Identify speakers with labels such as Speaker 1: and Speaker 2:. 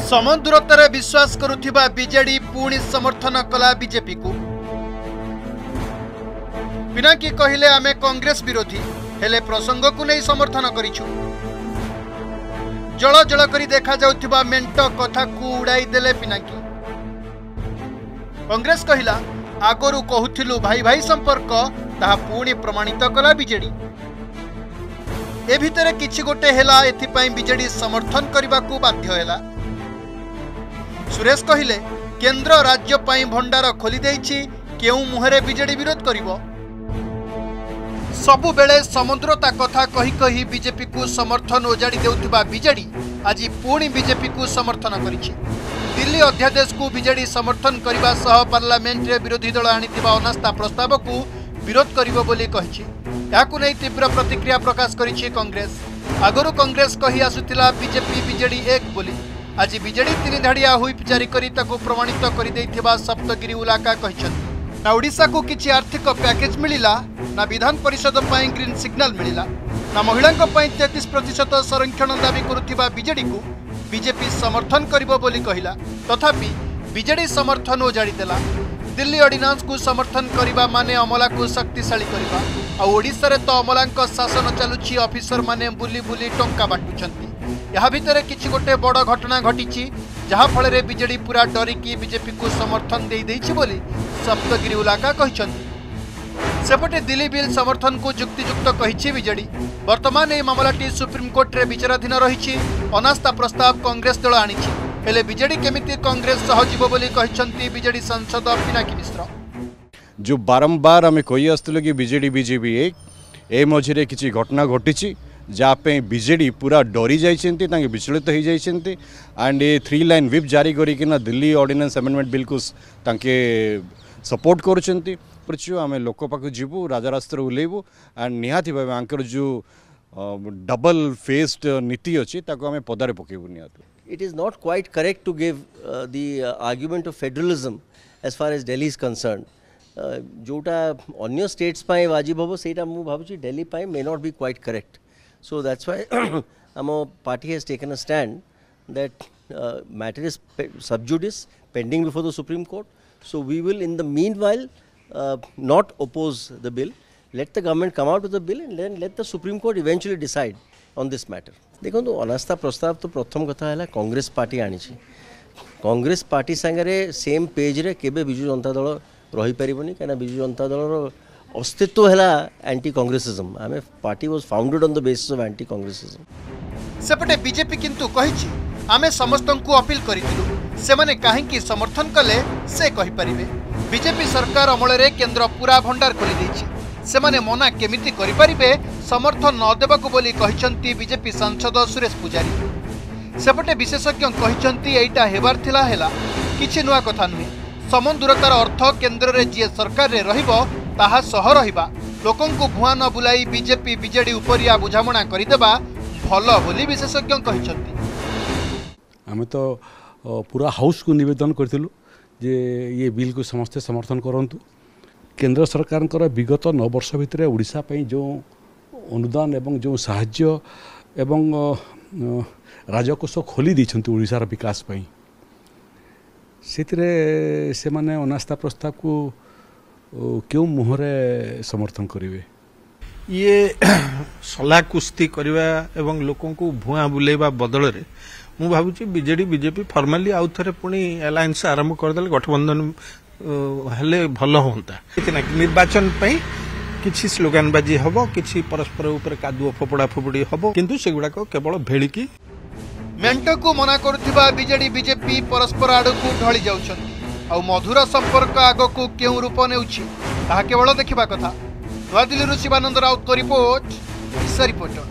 Speaker 1: समान दूरतार विश्वास करुथिबा बीजेडी पुणी समर्थन कला बीजेपी को। पिनाकी कहिले आमे कांग्रेस विरोधी हेले प्रसंग को नहीं समर्थन करिछु। जल जल करी देखा जाउथिबा मेंट कथा को उड़ाई देले पिनाकी। कांग्रेस कहिला आगरु कहूथिलु भाई भाई संपर्क ताहा पुणी प्रमाणित कला बीजेडी। ए भितरे किछि गोटे हेला एथिपाई बीजेडी समर्थन करबा को बाध्य हेला। सुरेश कहिले केंद्र राज्य पाई भंडार खोली देइछि, केउ मुहरे बीजेडी विरोध करिवो। सबु बेले समुद्रता कथा कही कही बीजेपी को समर्थन ओजाड़ी देउथिबा बीजेडी आज पुणी बीजेपी को समर्थन करिछि। दिल्ली अध्यादेश को बीजेडी समर्थन करने सह पार्लियामेंट रे विरोधी दल आनिथिबा अनास्था प्रस्ताव को विरोध करिवो बोली कहिछि। याकु नै तीव्र प्रतिक्रिया प्रकाश करिछि कांग्रेस। आगरु कांग्रेस कही आसुथिला बीजेपी बीजेडी एक बोली। आज बीजेडी तीन धाड़िया हुईप जारी करी ताकू प्रमाणित करि दैथिबा सप्तगिरी उलाका कहिछन्ति। ना ओडिसा को किछि आर्थिक पैकेज मिलिला, ना विधान परिषद पाई ग्रीन सिग्नल मिलिला, ना महिलांक पाई 33% संरक्षण दाबी करुथिबा बीजेडी को बीजेपी समर्थन करिवो बोली कहिला। तथापि बीजेडी समर्थन ओजाड़ी देला। दिल्ली ऑर्डिनेंस को समर्थन करिबा माने अमला को शक्तिशाली करिबा। आ ओडिसा रे तो अमलांक शासन चालुछि, ऑफिसर माने बुली बुली टंका बांटुछन्ति। यहा भितरे किछि गोटे बड़ घटना घटिछि जहा फल रे बीजेडी पूरा डरिकी बीजेपी को समर्थन दे देइछि बोली सप्तगिरी उलाका कहिछन्ति। सेपटे दिल्ली बिल समर्थन को जुक्तियुक्त कहिछि बीजेडी। वर्तमान ए मामलाटी सुप्रीम कोर्ट रे विचाराधीन रहिछि। अनास्था प्रस्ताव कांग्रेस दल आनिछि, हेले बीजेडी केमिति कांग्रेस सहजीव बोली कहिछन्ति बीजेडी सांसद पिनाकी मिश्र।
Speaker 2: जो बारंबार आम कही आसलु कि बीजेडी बीजेपी एक ए मझे किसी घटना घटी जहाँपे बीजेडी पूरा डरी जाइछन्ति, तांके विचलित हो जाइछन्ति। एंड ये 3 लाइन व्हिप जारी करिकिना दिल्ली ऑर्डिनेंस अमेंडमेंट बिल को तांके सपोर्ट करुछन्ति। प्रचु आम लोक पाक जीवु राजरास्तर उल्लेबू एंड निहाती भाव आंकर जो डबल फेस्ड नीति अच्छी ताको आम पदारे पकेबू निहाती।
Speaker 3: It is not quite correct to give the argument of federalism as far as Delhi is concerned. जोटा अन्य states पाए वाजिब होबो सेटा मु भाबुची Delhi पाए may not be quite correct. So that's why our party has taken a stand that matter is sub judice pending before the Supreme Court. So we will in the meanwhile not oppose the bill. Let the government come out with the bill and then let the Supreme Court eventually decide on this matter. देखो तो अनास्था प्रस्ताव तो प्रथम कथा है Congress party आनी। Congress party सांगे same page रे केबे बिजु जनता दल रही परिबनी, कना बिजु जनता दल अस्तित्व है एंटी कांग्रेसिज्म। आमे party was founded on the basis of anti Congressism.
Speaker 1: सेपटे बीजेपी किंतु कहिछि आमे समस्तंकु अपील करिथिलु, सेमाने काहेकि समर्थन कले से कहि परिबे। बीजेपी सरकार अमल रे केंद्र पूरा भंडार खोली दैछि, सेमाने मना केमिति करि परिबे समर्थन न देबाकू बोली कहिसंती बीजेपी सांसद सुरेश पुजारी। सेपटे विशेषज्ञ कहिसंती एइटा हेबार थिला हेला, किछि नुआ कथा नुहे। समान दूरतार अर्थ केंद्र रे जे सरकार रे रहिबो ताहा सह रहिबा, लोकंकु भुआ न बुलाई बीजेपी बीजेडी उपरिया बुझामणा करिदेबा भल बोली विशेषज्ञ कहिसंती।
Speaker 4: आमे तो पूरा हाउस को निवेदन करथिलु जे ये बिल को समस्त समर्थन करंतु। केंद्र सरकार विगत 9 वर्ष भितर ओडिशा पई जो अनुदान एवं जो साहाय्य एवं राजकोष खोली दैछन्ति ओडिशार विकास पई, सेतिरे से माने अनास्था प्रस्ताव को क्यों मुहरे समर्थन करिवे।
Speaker 5: ये सलाह कुस्ती करवा एवं लोकों को भुआ बुलेबा बदल रे मु भाबुची बीजेडी बीजेपी फॉर्मली आउ थरे पुणी अलायंस आरंभ करदेले गठबंधन हेले भल होता। निर्वाचन पई किछि स्लोगानबाजी हबो, किछि परस्पर ऊपर कादुओ फोपड़ा फोपड़ी हबो, किंतु सेगुडा को केवल भेळिकी
Speaker 1: मेंट को मना करुथिबा बीजेडी बीजेपी परस्पर आडकू ढळी जाउछन्ति। आ मधुर संपर्क आगकू केउ रूप नेउछि ताहा केवल देखिबा कथा। नवा दिल्ली शिवानंद राउत को रिपोर्ट, रिपोर्टर।